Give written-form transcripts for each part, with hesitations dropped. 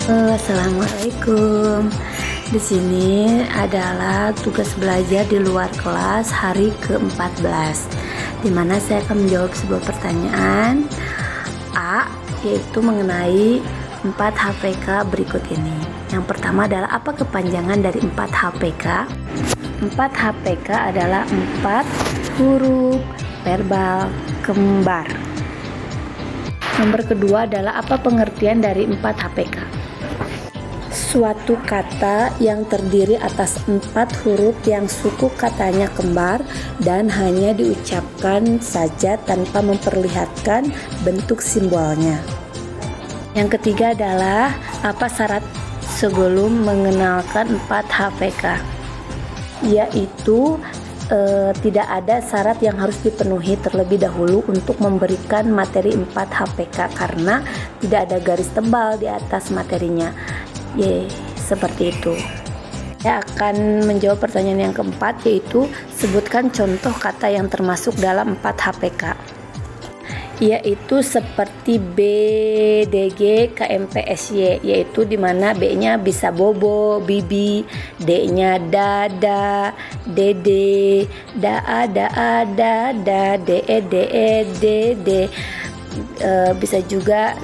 Assalamualaikum. Di sini adalah tugas belajar di luar kelas hari ke-14, di mana saya akan menjawab sebuah pertanyaan A, yaitu mengenai 4 HPK berikut ini. Yang pertama adalah apa kepanjangan dari 4 HPK? 4 HPK adalah 4 huruf verbal kembar. Nomor kedua adalah apa pengertian dari 4 HPK? Suatu kata yang terdiri atas 4 huruf yang suku katanya kembar dan hanya diucapkan saja tanpa memperlihatkan bentuk simbolnya. Yang ketiga adalah apa syarat sebelum mengenalkan 4 HPK? Yaitu tidak ada syarat yang harus dipenuhi terlebih dahulu untuk memberikan materi 4 HPK karena tidak ada garis tebal di atas materinya. Seperti itu. Saya akan menjawab pertanyaan yang keempat, yaitu sebutkan contoh kata yang termasuk dalam 4 HPK, yaitu seperti BDG KMPSY, yaitu dimana B-nya bisa bobo, bibi, D-nya dada, dede, daa, daa, dada, de, dede. Bisa juga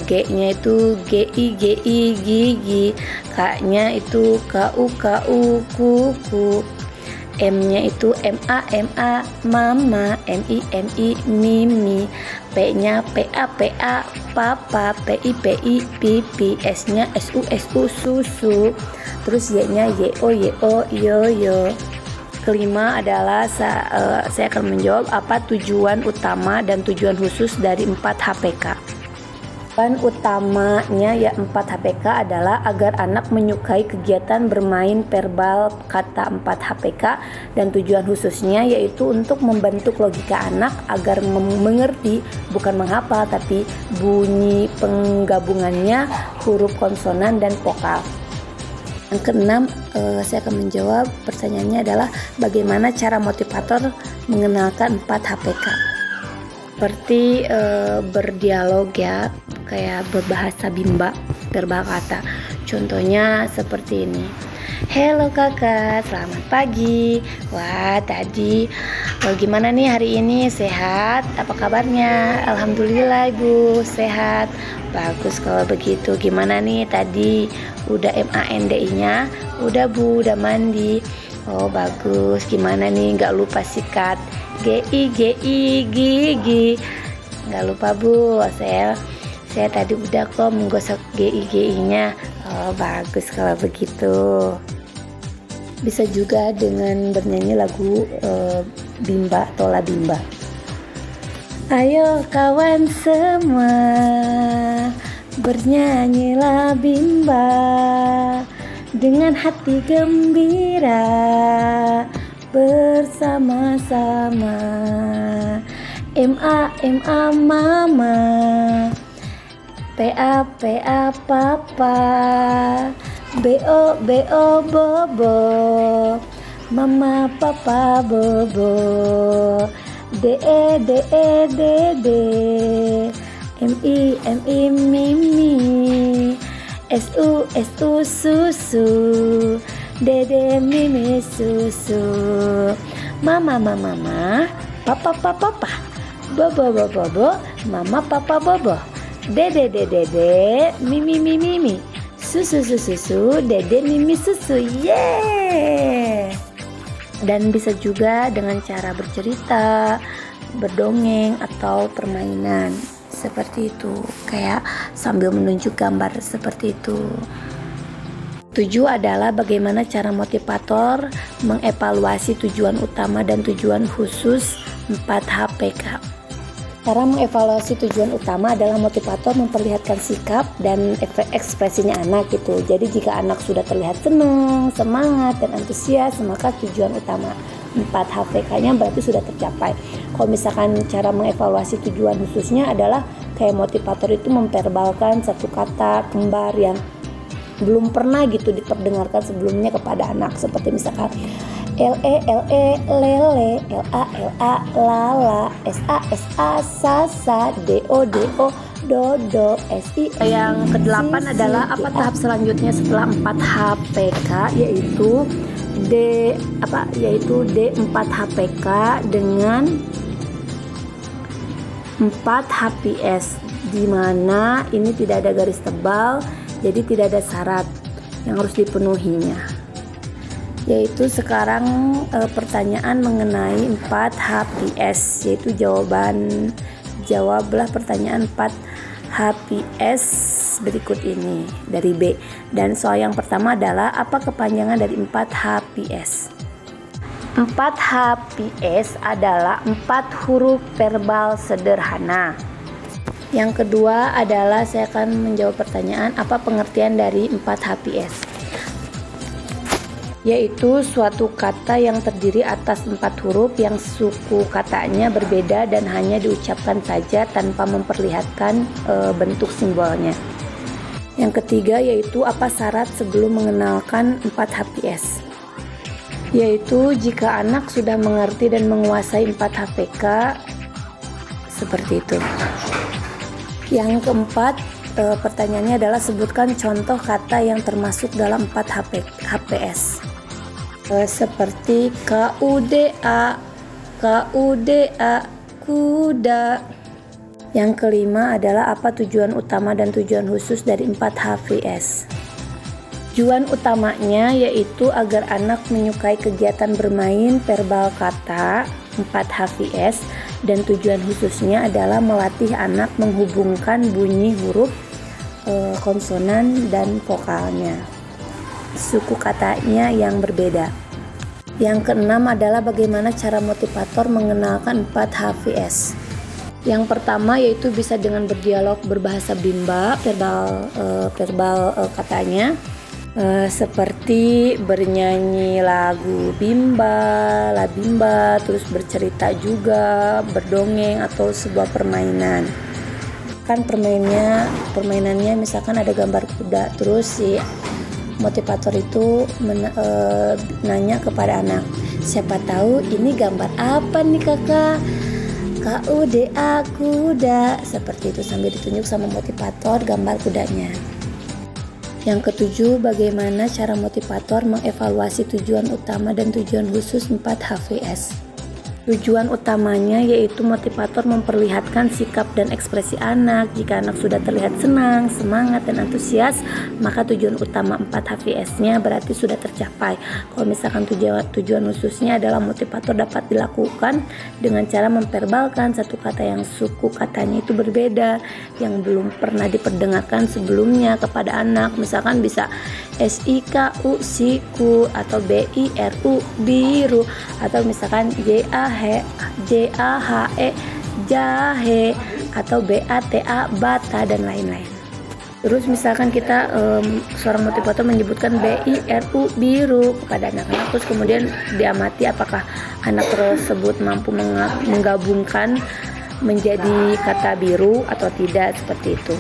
G-nya itu GI, GI, gigi, K-nya itu KU, KU, kuku, M-nya itu MA, MA, mama, MI, MI, mimi, P-nya PA, PA, papa, PI, PI, pipi, S-nya SU, SU, susu, terus Y-nya YO, YO, yoyo. Kelima adalah saya akan menjawab apa tujuan utama dan tujuan khusus dari 4 HPK. Tujuan utamanya ya 4 HPK adalah agar anak menyukai kegiatan bermain verbal kata 4 HPK, dan tujuan khususnya yaitu untuk membentuk logika anak agar mengerti, bukan menghafal, tapi bunyi penggabungannya huruf konsonan dan vokal. Yang keenam, saya akan menjawab pertanyaannya adalah bagaimana cara motivator mengenalkan 4 HPK. Seperti berdialog ya, kayak berbahasa bimba, verbal kata. Contohnya seperti ini. Halo kakak, selamat pagi. Wah, tadi gimana nih hari ini? Sehat? Apa kabarnya? Alhamdulillah ibu, sehat. Bagus kalau begitu. Gimana nih tadi? Udah MANDI-nya? Udah bu, udah mandi. Oh bagus. Gimana nih? Gak lupa sikat GI, GI, gigi. Gak lupa bu, saya tadi udah kok menggosok GI-nya. Oh bagus kalau begitu. Bisa juga dengan bernyanyi lagu bimba, tola bimba. Ayo kawan semua, bernyanyilah bimba dengan hati gembira bersama-sama. MA, MA, mama, PA, PA, papa, BO, BO, bobo, mama, papa, bobo, DE, DE, dede, MI, MI, mimi, SU, SU, susu, dede, mimi, susu, mama, mama, mama, papa, papa, papa, bobo, bobo, bobo, mama, papa, bobo, dede, dede, dede, mimi, mimi, mimi, susu, susu, susu, dede, mimi, susu. Yeay. Dan bisa juga dengan cara bercerita, berdongeng, atau permainan seperti itu, kayak sambil menunjuk gambar seperti itu. 7 adalah bagaimana cara motivator mengevaluasi tujuan utama dan tujuan khusus 4 HPK. Cara mengevaluasi tujuan utama adalah motivator memperlihatkan sikap dan ekspresinya anak gitu. Jadi jika anak sudah terlihat senang, semangat, dan antusias, maka tujuan utama 4 HPK-nya berarti sudah tercapai. Kalau misalkan cara mengevaluasi tujuan khususnya adalah kayak motivator itu memverbalkan satu kata kembar yang belum pernah gitu diperdengarkan sebelumnya kepada anak, seperti misalkan LE, lele, LA, lala, SA, sasa, DO, do si. Yang kedelapan adalah apa tahap selanjutnya setelah 4 HPK, yaitu D4 HPK dengan 4 HPS, di mana ini tidak ada garis tebal, jadi tidak ada syarat yang harus dipenuhinya. Yaitu sekarang pertanyaan mengenai 4 HPS, yaitu jawablah pertanyaan 4 HPS berikut ini dari B. Dan soal yang pertama adalah apa kepanjangan dari 4 HPS? 4 HPS adalah 4 huruf verbal sederhana. Yang kedua adalah saya akan menjawab pertanyaan apa pengertian dari 4 HPS, yaitu suatu kata yang terdiri atas 4 huruf yang suku katanya berbeda dan hanya diucapkan saja tanpa memperlihatkan bentuk simbolnya. Yang ketiga yaitu apa syarat sebelum mengenalkan 4 HPS, yaitu jika anak sudah mengerti dan menguasai 4 HPK seperti itu. Yang keempat pertanyaannya adalah sebutkan contoh kata yang termasuk dalam 4 HPS. Seperti KUDA, kuda. Yang kelima adalah apa tujuan utama dan tujuan khusus dari 4 HPS. Tujuan utamanya yaitu agar anak menyukai kegiatan bermain verbal kata 4 HPS, dan tujuan khususnya adalah melatih anak menghubungkan bunyi huruf konsonan dan vokalnya, suku katanya yang berbeda. Yang keenam adalah bagaimana cara motivator mengenalkan 4 HPS. Yang pertama yaitu bisa dengan berdialog berbahasa Bimba, verbal katanya, seperti bernyanyi lagu Bimba, La Bimba, terus bercerita juga, berdongeng atau sebuah permainan. Kan permainannya misalkan ada gambar kuda, terus si motivator itu nanya kepada anak, siapa tahu ini gambar apa nih kakak? KUDA, kuda, seperti itu sambil ditunjuk sama motivator gambar kudanya. Yang ketujuh, bagaimana cara motivator mengevaluasi tujuan utama dan tujuan khusus 4 HPS. Tujuan utamanya yaitu motivator memperlihatkan sikap dan ekspresi anak. Jika anak sudah terlihat senang, semangat, dan antusias, maka tujuan utama 4 HPS-nya berarti sudah tercapai. Kalau misalkan tujuan khususnya adalah motivator dapat dilakukan dengan cara memverbalkan satu kata yang suku katanya itu berbeda, yang belum pernah diperdengarkan sebelumnya kepada anak. Misalkan bisa SIKU, siku, atau BIRU, biru, atau misalkan JAHE, jahe, atau BATA, bata, dan lain-lain. Terus misalkan kita seorang motivator menyebutkan BIRU, biru, kepada anak-anak, terus kemudian diamati apakah anak tersebut mampu menggabungkan menjadi kata biru atau tidak, seperti itu.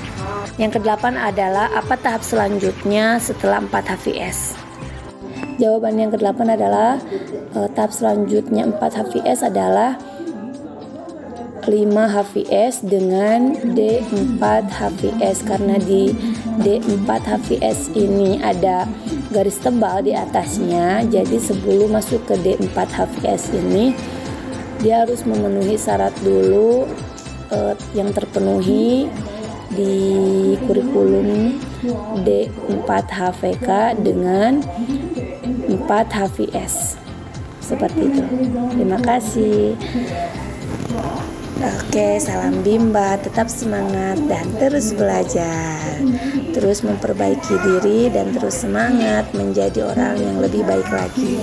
Yang kedelapan adalah apa tahap selanjutnya setelah 4 HPS. Jawaban yang kedelapan adalah tahap selanjutnya 4 HPS adalah 5 HPS dengan D4 HPS, karena di D4 HPS ini ada garis tebal di atasnya. Jadi sebelum masuk ke D4 HPS ini dia harus memenuhi syarat dulu yang terpenuhi di kurikulum D4 HPK dengan 4 HPS seperti itu. Terima kasih. Oke, salam Bimba, tetap semangat dan terus belajar, terus memperbaiki diri dan terus semangat menjadi orang yang lebih baik lagi.